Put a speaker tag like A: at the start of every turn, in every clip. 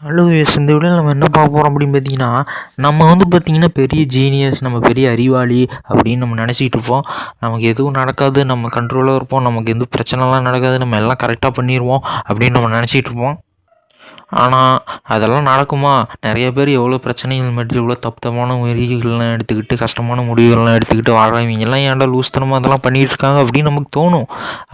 A: Hello yes, இந்த வீடியோவில் நம்ம என்ன பார்க்க போகிறோம் அப்படின்னு பார்த்தீங்கன்னா, நம்ம வந்து பார்த்திங்கன்னா பெரிய ஜீனியஸ், நம்ம பெரிய அறிவாளி அப்படின்னு நம்ம நினச்சிக்கிட்டு இருப்போம். நமக்கு எதுவும் நடக்காது, நம்ம கண்ட்ரோலாக இருப்போம், நமக்கு எதுவும் பிரச்சனைலாம் நடக்காது, நம்ம எல்லாம் கரெக்டாக பண்ணிடுவோம் அப்படின்னு நம்ம நினச்சிக்கிட்டு இருப்போம். ஆனால் அதெல்லாம் நடக்குமா? நிறைய பேர் எவ்வளோ பிரச்சனைகள் மட்டும் எவ்வளோ தப்பான முடிவுகள்லாம் எடுத்துக்கிட்டு, கஷ்டமான முடிவுகள்லாம் எடுத்துக்கிட்டு வாழ்றவங்கெல்லாம் ஏன்டா லூஸ்தனமாக அதெல்லாம் பண்ணிகிட்டு இருக்காங்க அப்படின்னு நமக்கு தோணும்.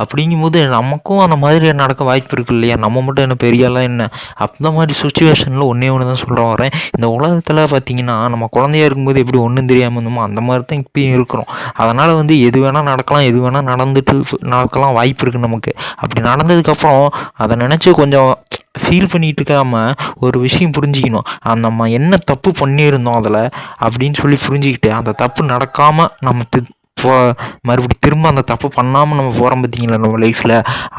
A: அப்படிங்கும்போது நமக்கும் அந்த மாதிரி நடக்க வாய்ப்பு இருக்குது இல்லையா? நம்ம மட்டும் என்ன பெரியாலாம் என்ன? அந்த மாதிரி சுச்சுவேஷனில் ஒன்றே ஒன்று தான் சொல்ல வரேன். இந்த உலகத்தில் பார்த்திங்கன்னா, நம்ம குழந்தையா இருக்கும்போது எப்படி ஒன்றும் தெரியாமல் இருந்தோமோ அந்த மாதிரி தான் இப்பயும் இருக்கிறோம். அதனால் வந்து எது வேணால் நடக்கலாம், எது வேணால் நடக்கலாம் வாய்ப்பு இருக்குது நமக்கு. அப்படி நடந்ததுக்கப்புறம் அதை நினச்சி கொஞ்சம் ஃபீல் பண்ணிகிட்டு இருக்காம ஒரு விஷயம் புரிஞ்சிக்கணும். நம்ம என்ன தப்பு பண்ணியிருந்தோம் அதில் அப்படின்னு சொல்லி புரிஞ்சுக்கிட்டு, அந்த தப்பு நடக்காமல் நம்ம மறுபடியும் திரும்ப அந்த தப்பு பண்ணாமல் நம்ம போகிறோம் பார்த்திங்களா நம்ம லைஃப்பில்.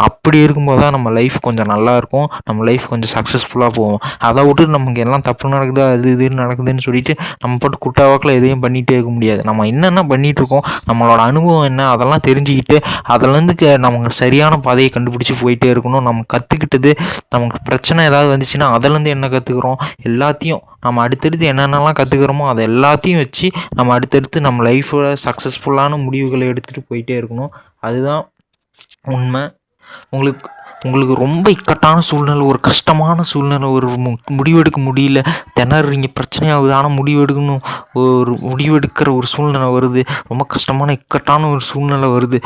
A: அப்படி இருக்கும்போது தான் நம்ம லைஃப் கொஞ்சம் நல்லாயிருக்கும், நம்ம லைஃப் கொஞ்சம் சக்ஸஸ்ஃபுல்லாக போகும். அதை விட்டு நமக்கு எல்லாம் தப்பு நடக்குது, அது இதுன்னு நடக்குதுன்னு சொல்லிட்டு நம்ம போட்டு குட்டாவாக்கில் எதையும் பண்ணிகிட்டே இருக்க முடியாது. நம்ம என்னென்ன பண்ணிகிட்ருக்கோம், நம்மளோட அனுபவம் என்ன, அதெல்லாம் தெரிஞ்சுக்கிட்டு அதுலேருந்து நமக்கு சரியான பாதையை கண்டுபிடிச்சி போயிட்டே இருக்கணும். நம்ம கற்றுக்கிட்டது, நமக்கு பிரச்சனை ஏதாவது வந்துச்சுன்னா அதுலேருந்து என்ன கற்றுக்குறோம், எல்லாத்தையும் நம்ம அடுத்தடுத்து என்னென்னலாம் கற்றுக்குறோமோ அதை எல்லாத்தையும் வச்சு நம்ம அடுத்தடுத்து நம்ம லைஃப்பில் சக்ஸஸ்ஃபுல்லான முடிவுகளை எடுத்துகிட்டு போயிட்டே இருக்கணும். அதுதான் உண்மை. உங்களுக்கு ரொம்ப இக்கட்டான சூழ்நிலை, ஒரு கஷ்டமான சூழ்நிலை, ஒரு முடிவெடுக்க முடியல, திணறீங்க, பிரச்சனையாகுது, ஆனால் முடிவெடுக்கிற ஒரு சூழ்நிலை வருது, ரொம்ப கஷ்டமான இக்கட்டான ஒரு சூழ்நிலை வருது,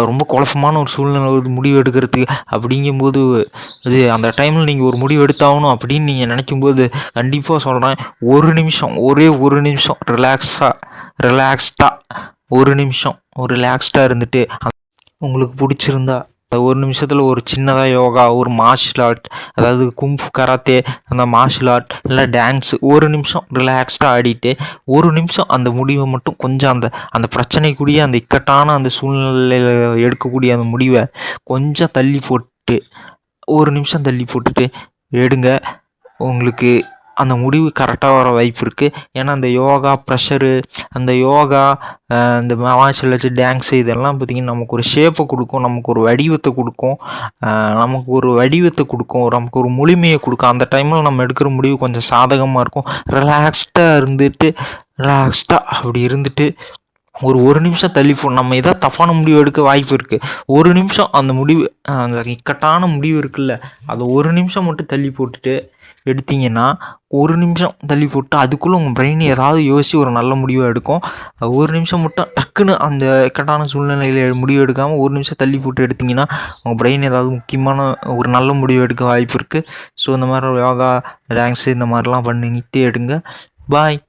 A: ரொம்ப குழப்பமான ஒரு சூழ்நிலை வருது முடிவு எடுக்கிறதுக்கு. அப்படிங்கும்போது அந்த டைமில் நீங்கள் ஒரு முடிவு எடுத்தாகணும் அப்படின்னு நீங்கள் நினைக்கும்போது கண்டிப்பாக சொல்கிறேன், ஒரே ஒரு நிமிஷம் ரிலாக்ஸ்டாக ரிலாக்ஸ்டாக இருந்துட்டு உங்களுக்கு பிடிச்சிருந்தா ஒரு நிமிஷத்தில் ஒரு சின்னதாக யோகா, ஒரு மார்ஷியல் ஆர்ட், அதாவது கும்ஃபு கராத்தே, அந்த மார்ஷியல் ஆர்ட் இல்லை டான்ஸு, ஒரு நிமிஷம் ரிலாக்ஸ்டாக ஆடிட்டு ஒரு நிமிஷம் அந்த முடிவை மட்டும் கொஞ்சம் அந்த பிரச்சனைக்குரிய அந்த இக்கட்டான அந்த சூழ்நிலையில் எடுக்கக்கூடிய அந்த முடிவை கொஞ்சம் தள்ளி போட்டு, ஒரு நிமிஷம் தள்ளி போட்டுட்டு எடுங்க. உங்களுக்கு அந்த முடிவு கரெக்டாக வர வாய்ப்பு இருக்குது. ஏன்னா அந்த யோகா ப்ரெஷரு, அந்த யோகா, இந்த மார்ஷியல் ஆர்ட்ஸு, டான்ஸு இதெல்லாம் பார்த்திங்கன்னா நமக்கு ஒரு ஷேப்பை கொடுக்கும், நமக்கு ஒரு வடிவத்தை கொடுக்கும், நமக்கு ஒரு முழுமையை கொடுக்கும். அந்த டைமில் நம்ம எடுக்கிற முடிவு கொஞ்சம் சாதகமாக இருக்கும். ரிலாக்ஸ்டாக அப்படி இருந்துட்டு ஒரு நிமிஷம் தள்ளி நம்ம ஏதாவது தப்பான முடிவு எடுக்க வாய்ப்பு இருக்குது. ஒரு நிமிஷம் அந்த முடிவு, அந்த இக்கட்டான முடிவு இருக்குல்ல, அதை ஒரு நிமிஷம் மட்டும் தள்ளி போட்டுட்டு எடுத்திங்கன்னா, ஒரு நிமிஷம் தள்ளி போட்டு அதுக்குள்ளே உங்கள் பிரெயின் ஏதாவது யோசித்து ஒரு நல்ல முடிவை எடுக்கும். ஒரு நிமிஷம் மட்டும் டக்குன்னு அந்த இக்கட்டான சூழ்நிலையில் முடிவு எடுக்காமல் ஒரு நிமிஷம் தள்ளி போட்டு எடுத்திங்கன்னா உங்கள் பிரெயின் ஏதாவது முக்கியமான ஒரு நல்ல முடிவு எடுக்க வாய்ப்பு இருக்குது. ஸோ இந்த மாதிரி யோகா, டான்ஸு இந்த மாதிரிலாம் பண்ணிக்கிட்டே எடுங்க. பாய்.